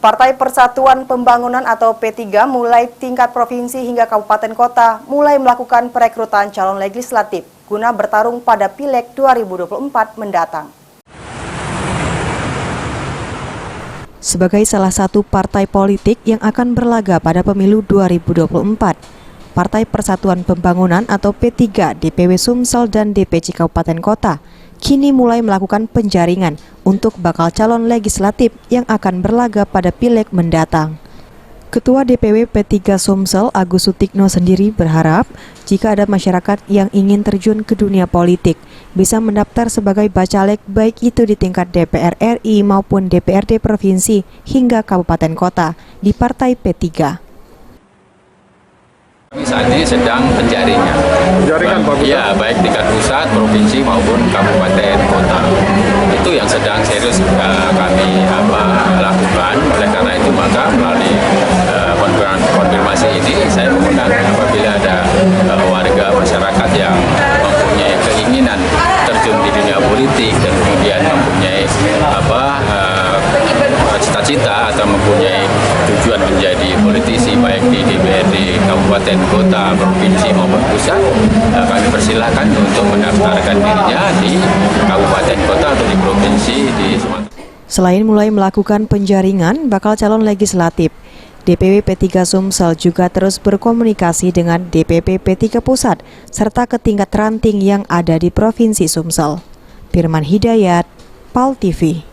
Partai Persatuan Pembangunan atau P3 mulai tingkat provinsi hingga kabupaten kota mulai melakukan perekrutan calon legislatif guna bertarung pada Pileg 2024 mendatang. Sebagai salah satu partai politik yang akan berlaga pada pemilu 2024, Partai Persatuan Pembangunan atau P3 DPW Sumsel dan DPC Kabupaten Kota kini mulai melakukan penjaringan untuk bakal calon legislatif yang akan berlaga pada Pileg mendatang. Ketua DPW P3 Sumsel Agus Sutikno sendiri berharap jika ada masyarakat yang ingin terjun ke dunia politik bisa mendaftar sebagai bacalek baik itu di tingkat DPR RI maupun DPRD provinsi hingga kabupaten kota di Partai P3. Saat ini sedang penjaringan. Ya, baik tingkat pusat, provinsi maupun kabupaten kota. Itu yang sedang serius kami lakukan. Oleh karena itu maka melalui konfirmasi ini saya mengundang apabila ada warga masyarakat yang mempunyai keinginan terjun di dunia politik dan kemudian mempunyai cita-cita atau mempunyai tujuan menjadi politisi baik di DPRD kabupaten kota, provinsi maupun pusat, kami persilahkan untuk mendaftarkan dirinya di kabupaten kota atau di provinsi di Sumatera. Selain mulai melakukan penjaringan bakal calon legislatif, DPW P3 Sumsel juga terus berkomunikasi dengan DPP P3 Pusat serta ke tingkat ranting yang ada di Provinsi Sumsel. Firman Hidayat, PAL TV.